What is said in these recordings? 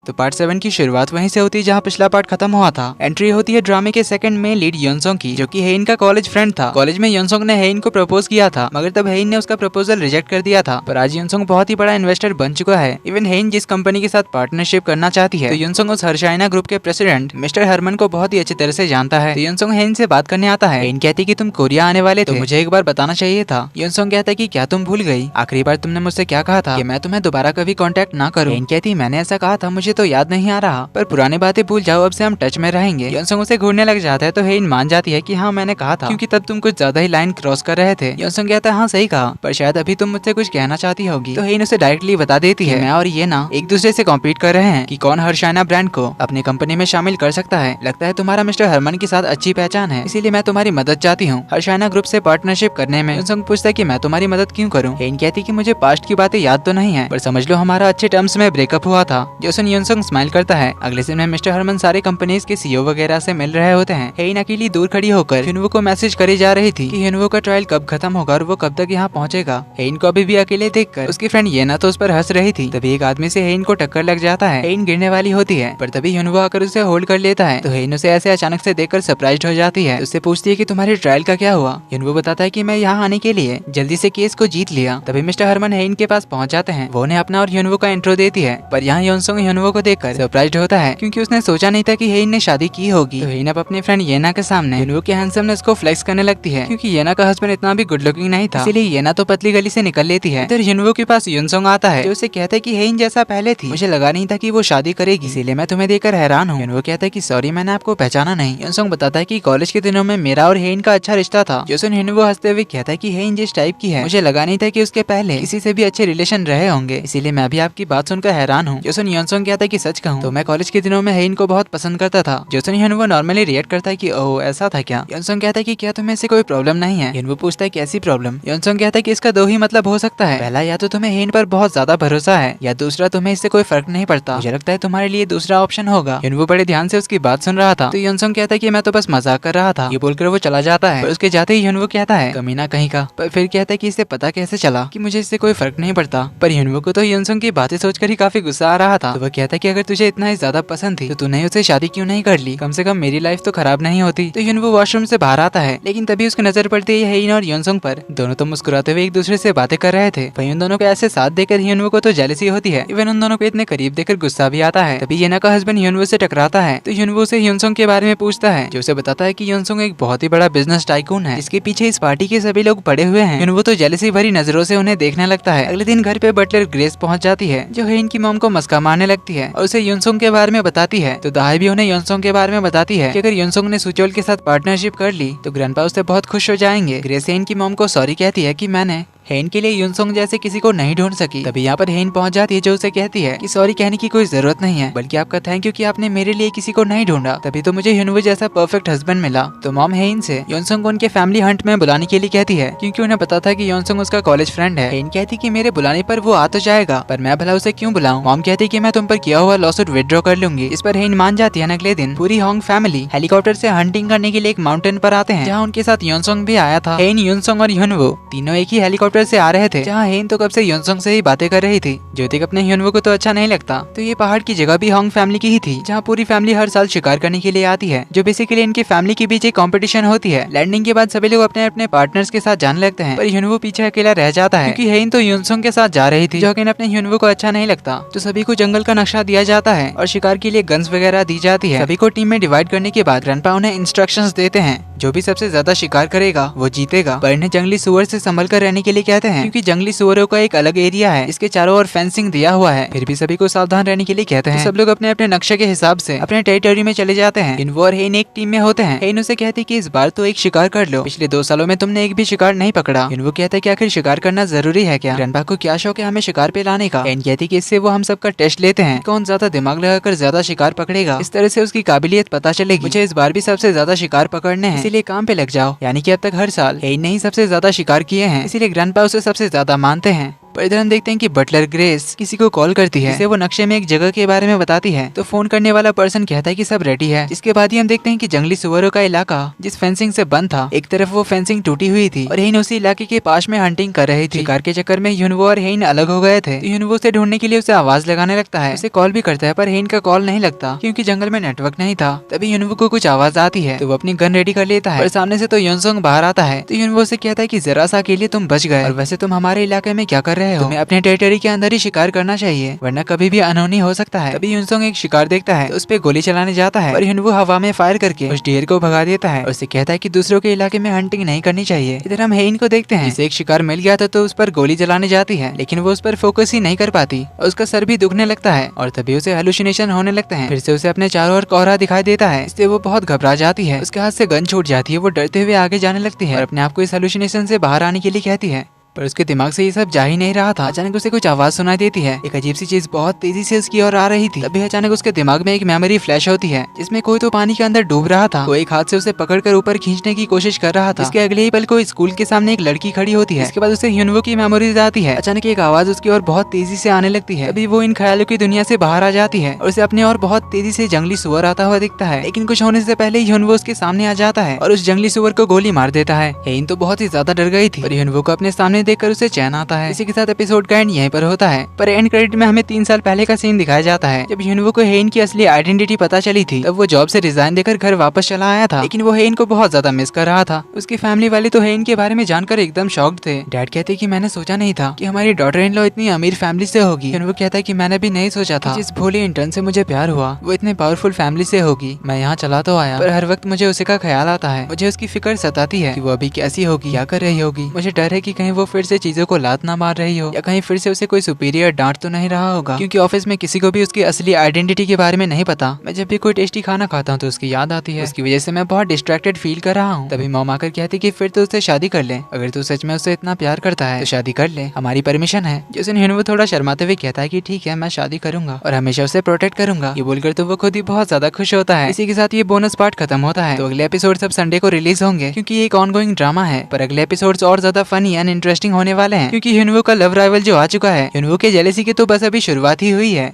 तो पार्ट 7 की शुरुआत वहीं से होती है जहाँ पिछला पार्ट खत्म हुआ था। एंट्री होती है ड्रामे के सेकंड में लीड योनसोंग की, जो कि हेइन का कॉलेज फ्रेंड था। कॉलेज में योनसोंग ने हेइन को प्रपोज किया था, मगर तब हेइन ने उसका प्रपोजल रिजेक्ट कर दिया था। पर आज योनसोंग बहुत ही बड़ा इन्वेस्टर बन चुका है। इवन हेइन जिस कंपनी के साथ पार्टनरशिप करना चाहती है, तो योनसोंग उस हर्षाइना ग्रुप के प्रेसिडेंट मिस्टर हरमन को बहुत ही अच्छी तरह से जानता है। तो योनसोंग हेइन से बात करने आता है। हेइन कहती कि तुम कोरिया आने वाले थे, तो मुझे एक बार बताना चाहिए था। योनसोंग कहता है कि क्या तुम भूल गई? आखिरी बार तुमने मुझसे क्या कहा था कि मैं तुम्हें दोबारा कभी कांटेक्ट ना करूं। हेइन कहती मैंने ऐसा कहा था, मुझे तो याद नहीं आ रहा, पर पुरानी बातें भूल जाओ, अब से हम टच में रहेंगे। योनसोंग उसे घूरने लग जाता है, तो हेइन मान जाती है कि हाँ मैंने कहा था, क्योंकि तब तुम कुछ ज्यादा ही लाइन क्रॉस कर रहे थे। योनसोंग कहता है हाँ सही कहा, पर शायद अभी तुम मुझसे कुछ कहना चाहती होगी। तो हेइन उसे डायरेक्टली बता देती है मैं और ये ना एक दूसरे से कॉम्पीट कर रहे हैं कि कौन हर्षाइना ब्रांड को अपनी कंपनी में शामिल कर सकता है। लगता है तुम्हारा मिस्टर हरमन के साथ अच्छी पहचान है, इसीलिए मैं तुम्हारी मदद चाहती हूँ हर्षाइना ग्रुप से पार्टनरशिप करने में। योनसोंग पूछता है कि मैं तुम्हारी मदद क्यों करूँ? हेइन कहती कि मुझे पास्ट की बातें याद तो नहीं है, पर समझ लो हमारा अच्छे टर्म्स में ब्रेकअप हुआ था। जो सुन योनसोंग स्माइल करता है। अगले दिन में मिस्टर हरमन सारे कंपनीज के सीईओ वगैरह से मिल रहे होते हैं। हेइन अकेली दूर खड़ी होकर ह्यूनवो को मैसेज करी जा रही थी कि ह्यूनवो का ट्रायल कब खत्म होगा और वो कब तक यहाँ पहुँचेगा। हेइन को अभी भी अकेले देखकर उसकी फ्रेंड येना तो उस पर हंस रही थी। तभी एक आदमी से हेइन को टक्कर लग जाता है। हेइन गिरने वाली होती है, पर तभी ह्यूनवो आकर उसे होल्ड कर लेता है। तो हेइन उसे ऐसे अचानक से देखकर सरप्राइज्ड हो जाती है। उससे पूछती है कि तुम्हारे ट्रायल का क्या हुआ? ह्यूनवो बताता है कि मैं यहाँ आने के लिए जल्दी से केस को जीत लिया। तभी मिस्टर हरमन हेइन के पास पहुँच जाते हैं। वो उन्हें अपना और ह्यूनवो का इंट्रो देती है, पर यहाँ योनसोंग ह्यूनवो को देखकर सरप्राइज्ड होता है, क्योंकि उसने सोचा नहीं था कि हेइन ने शादी की होगी। तो हेइन अब अपनी फ्रेंड येना के सामने ह्यूनवो के हैंडसमनेस को फ्लेक्स करने लगती है, क्योंकि येना का हस्बैंड इतना भी गुड लुकिंग नहीं था, इसलिए येना तो पतली गली से निकल लेती है। इधर ह्यूनवो के पास योनसोंग आता है, जो उसे कहता है कि हेइन जैसा पहले थी, मुझे लगा नहीं था कि वो शादी करेगी, इसीलिए मैं तुम्हें देखकर हैरान हूँ। ह्यूनवो कहता है कि सॉरी मैंने आपको पहचाना नहीं। योनसोंग बताता है कि कॉलेज के दिनों में मेरा और हेइन का अच्छा रिश्ता था। जो सुन ह्यूनवो हंसते हुए कहता है कि हेइन जिस टाइप की है, मुझे लगा नहीं था कि उसके पहले किसी से भी अच्छे रिलेशन रहे होंगे, इसीलिए मैं भी आपकी बात सुनकर हैरान हूँ। जो सुन योनसोंग कहता है कि सच कहूँ तो मैं कॉलेज के दिनों में हेइन को बहुत पसंद करता था। जो सुन ह्यूनवो नॉर्मली रिएक्ट करता है कि ओह ऐसा था क्या? योनसोंग कहता है कि क्या तुम्हें इससे कोई प्रॉब्लम नहीं है? ह्यूनवो पूछता है कैसी प्रॉब्लम? योनसोंग कहता है कि इसका दो ही मतलब हो सकता है, पहला या तो तुम्हें हेइन पर बहुत ज्यादा भरोसा है, या दूसरा तुम्हें इससे कोई फर्क नहीं पड़ता। मुझे लगता है तुम्हारे लिए दूसरा ऑप्शन होगा। ह्यूनवो बड़े ध्यान से उसकी बात सुन रहा था। तो योनसोंग कहता है कि मैं तो बस मजाक कर रहा था। ये बोलकर वो चला जाता है, पर उसके जाते ही ह्यूनवो कहता है कमीना कहीं का। पर फिर कहता है कि इसे पता कैसे चला कि मुझे इससे कोई फर्क नहीं पड़ता। पर ह्यूनवो को तो योनसोंग की बातें सोचकर ही काफी गुस्सा आ रहा था। तो वो कहता है कि अगर तुझे इतना ही ज्यादा पसंद थी तो तूने उससे शादी क्यों नहीं कर ली? कम से कम मेरी लाइफ तो खराब नहीं होती। तो ह्यूनवो वॉशरूम से बाहर आता है, लेकिन तभी उसकी नजर पड़ती है हेइन और योनसोंग पर। दोनों तो मुस्कुराते हुए एक दूसरे से बातें कर रहे थे। वहीं उन दोनों को ऐसे साथ देखकर ह्यूनवो को तो जेलसी होती है। इवन उन दोनों को इतने करीब देखकर गुस्सा भी आता है। तभी येना का हस्बैंड ह्यूनवो से टकराता है, तो ह्यूनवो से योनसोंग के बारे में पूछता है, जो उसे बताता है कि योनसोंग एक बहुत ही बड़ा बिजनेस टाइकून है, इसके पीछे इस पार्टी के सभी लोग पड़े हुए हैं। ह्यूनवो तो जेलसी भरी नजरों से उन्हें देखने लगता है। अगले दिन घर पे बटलर ग्रेस पहुंच जाती है, जो हेइन की मॉम को मस्का मारने लगती है और उसे योनसोंग के बारे में बताती है। तो दाई भी उन्हें योनसोंग के बारे में बताती है कि अगर योनसोंग ने सुचोल के साथ पार्टनरशिप कर ली तो ग्रैंडपा उससे बहुत खुश हो जाएंगे। ग्रेस हेइन की मॉम को सॉरी कहती है कि मैंने हेइन के लिए योनसोंग जैसे किसी को नहीं ढूंढ सकी। तभी यहाँ पर हेइन पहुंच जाती है, जो उसे कहती है कि सॉरी कहने की कोई जरूरत नहीं है, बल्कि आपका थैंक यू कि आपने मेरे लिए किसी को नहीं ढूंढा, तभी तो मुझे ह्यूनवो जैसा परफेक्ट हस्बैंड मिला। तो मॉम हेइन से योनसोंग को उनके फैमिली हंट में बुलाने के लिए कहती है, क्योंकि उन्हें पता था कि योनसोंग उसका कॉलेज फ्रेंड है। हेइन कहती कि मेरे बुलाने पर वो आ तो जाएगा, पर मैं भला उसे क्यों बुलाऊं? मॉम कहती कि मैं तुम पर किया हुआ लॉसूट विथड्रॉ कर लूंगी। इस पर हेइन मान जाती है। अगले दिन पूरी होंग फैमिली हेलीकॉप्टर से हंटिंग करने के लिए एक माउंटेन पर आते हैं, जहाँ उनके साथ योनसोंग भी आया था। हेइन, योनसोंग और ह्यूनवो तीनों एक ही हेलीकॉप्टर से आ रहे थे। हेइन तो कब से योनसोंग से ही बातें कर रही थी, जो देख अपने ह्यूनवो को तो अच्छा नहीं लगता। तो ये पहाड़ की जगह भी होंग फैमिली की ही थी, जहाँ पूरी फैमिली हर साल शिकार करने के लिए आती है, जो बेसिकली इनकी फैमिली के बीच एक कंपटीशन होती है। लैंडिंग के बाद सभी लोग अपने अपने पार्टनर्स के साथ जाने लगते हैं, पर ह्यूनवो पीछे अकेला रह जाता है, क्योंकि हेइन तो योनसोंग के साथ जा रही थी, जो अपने ह्यूनवो को अच्छा नहीं लगता। तो सभी को जंगल का नक्शा दिया जाता है और शिकार के लिए गन्स वगैरह दी जाती है। सभी को टीम में डिवाइड करने के बाद ग्रैंडपा उन्हें इंस्ट्रक्शंस देते हैं, जो भी सबसे ज्यादा शिकार करेगा वो जीतेगा। पर इन्हें जंगली सुअर से संभल कर रहने के लिए कहते हैं, क्योंकि जंगली सुअरों का एक अलग एरिया है, इसके चारों ओर फेंसिंग दिया हुआ है। फिर भी सभी को सावधान रहने के लिए कहते हैं। तो सब लोग अपने अपने नक्शे के हिसाब से अपने टेरिटरी में चले जाते हैं। ह्यूनवो और हेइन एक टीम में होते हैं। हेइन उसे कहती कि इस बार तो एक शिकार कर लो, पिछले 2 सालों में तुमने एक भी शिकार नहीं पकड़ा। ह्यूनवो कहता है कि आखिर शिकार करना जरूरी है क्या? ग्रैंडपा को क्या शौक है हमें शिकार पे लाने का? हेइन कहती कि इससे वो हम सबका टेस्ट लेते हैं, कौन ज्यादा दिमाग लगाकर ज्यादा शिकार पकड़ेगा, इस तरह से उसकी काबिलियत पता चलेगी। मुझे इस बार भी सबसे ज्यादा शिकार पकड़ने हैं, इसीलिए काम पे लग जाओ। यानी कि अब तक हर साल हेइन ने ही सबसे ज्यादा शिकार किए हैं, इसीलिए ग्रैंडपा उसे सबसे ज्यादा मानते हैं। पर इधर हम देखते हैं कि बटलर ग्रेस किसी को कॉल करती है, जिसे वो नक्शे में एक जगह के बारे में बताती है। तो फोन करने वाला पर्सन कहता है कि सब रेडी है। जिसके बाद ही हम देखते हैं कि जंगली सुअरों का इलाका जिस फेंसिंग से बंद था, एक तरफ वो फेंसिंग टूटी हुई थी और हेन उसी इलाके के पास में हंटिंग कर रही थी। शिकार के चक्कर में यूनवो और हेन अलग हो गए थे। तो यूनवो उसे ढूंढने के लिए उसे आवाज लगाने लगता है, उसे कॉल भी करता है, पर हेन का कॉल नहीं लगता क्योंकि जंगल में नेटवर्क नहीं था। तभी यूनवो को कुछ आवाज आती है तो वो अपनी गन रेडी कर लेता है, पर सामने से तो योनसोंग बाहर आता है। तो यूनवो से कहता है कि जरा सा के लिए तुम बच गए, और वैसे तुम हमारे इलाके में क्या कर रहे हो? तुम्हें अपने टेरिटरी के अंदर ही शिकार करना चाहिए, वरना कभी भी अनहोनी हो सकता है। तभी यूनसोंग एक शिकार देखता है तो उस पे गोली चलाने जाता है, और यूनवो हवा में फायर करके उस ढेर को भगा देता है और उसे कहता है कि दूसरों के इलाके में हंटिंग नहीं करनी चाहिए। इधर हम हेइन को देखते हैं, जिसे एक शिकार मिल गया था तो उस पर गोली चलाने जाती है, लेकिन वो उस पर फोकस ही नहीं कर पाती और उसका सर भी दुखने लगता है और तभी उसे हेलुसिनेशन होने लगते हैं। फिर से उसे अपने चारों ओर कोहरा दिखाई देता है, इससे वो बहुत घबरा जाती है। उसके हाथ से गन छूट जाती है, वो डरते हुए आगे जाने लगती है और अपने आप को इस हेलुसिनेशन से बाहर आने के लिए कहती है, पर उसके दिमाग से ये सब जा ही नहीं रहा था। अचानक उसे कुछ आवाज सुनाई देती है, एक अजीब सी चीज बहुत तेजी से उसकी ओर आ रही थी। तभी अचानक उसके दिमाग में एक मेमोरी फ्लैश होती है, जिसमें कोई तो पानी के अंदर डूब रहा था। कोई एक हाथ से उसे पकड़कर ऊपर खींचने की कोशिश कर रहा था। इसके अगले ही पल को स्कूल के सामने एक लड़की खड़ी होती है। इसके बाद उसे यूनवो की मेमोरीज आती है। अचानक एक आवाज उसकी ओर बहुत तेजी से आने लगती है। तभी वो इन ख्यालों की दुनिया से बाहर आ जाती है और उसे अपने और बहुत तेजी से जंगली सुअर आता हुआ दिखता है। लेकिन कुछ होने से पहले यूनवो उसके सामने आ जाता है और उस जंगली सुअर को गोली मार देता है। हेइन तो बहुत ही ज्यादा डर गई थी और यूनवो को अपने सामने देखकर उसे चैन आता है। इसी के साथ एपिसोड का एंड यहीं पर होता है, पर एंड क्रेडिट में हमें 3 साल पहले का सीन दिखाया जाता है, जब यूनवो को हेइन की असली आइडेंटिटी पता चली थी। तब वो जॉब से रिजाइन देकर घर वापस चला आया था, लेकिन वो हेइन को बहुत ज्यादा मिस कर रहा था। उसकी फैमिली वाले तो हेइन के बारे में जानकर एकदम शॉक्ड थे। डैड कहते कि मैंने सोचा नहीं था कि हमारी डॉटर इन लॉ इतनी अमीर फैमिली से होगी। यूनवो कहता है कि मैंने भी नहीं सोचा था जिस भोले इंटर्न से मुझे प्यार हुआ वो इतने पावरफुल फैमिली से होगी। मैं यहाँ चला तो आया, पर हर वक्त मुझे उसी का ख्याल आता है। मुझे उसकी फिक्र सताती है कि वो अभी कैसी होगी, क्या कर रही होगी। मुझे डर है कि कहीं वो फिर से चीजों को लात ना मार रही हो, या कहीं फिर से उसे कोई सुपीरियर डांट तो नहीं रहा होगा, क्योंकि ऑफिस में किसी को भी उसकी असली आइडेंटिटी के बारे में नहीं पता। मैं जब भी कोई टेस्टी खाना खाता हूँ तो उसकी याद आती है, उसकी वजह से मैं बहुत डिस्ट्रैक्टेड फील कर रहा हूँ। तभी मॉम आकर कहती कि फिर तो उससे शादी कर ले, अगर तू सच में उससे इतना प्यार करता है तो शादी कर ले, हमारी परमिशन है। जिस दिन यूनवो थोड़ा शर्माते हुए कहता है कि ठीक है मैं शादी करूंगा और हमेशा उसे प्रोटेक्ट करूंगा, ये बोलकर तो वो खुद ही बहुत ज्यादा खुश होता है। इसी के साथ ये बोनस पार्ट खत्म होता है। तो अगले एपिसोड सब संडे को रिलीज होंगे, क्योंकि ये एक ऑनगोइंग ड्रामा है, पर अगले एपिसोड्स और ज्यादा फनी एंड इंटरेस्टिंग होने वाले हैं, क्योंकि यूनवो का लव राइवल जो आ चुका है, यूनवो के जेलेसी की तो बस अभी शुरुआत ही हुई है।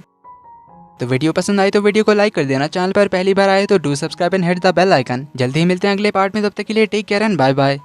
तो वीडियो पसंद आई तो वीडियो को लाइक कर देना, चैनल पर पहली बार आए तो do subscribe and hit the bell icon. जल्दी ही मिलते हैं अगले पार्ट में, तब तक के लिए take care and bye bye.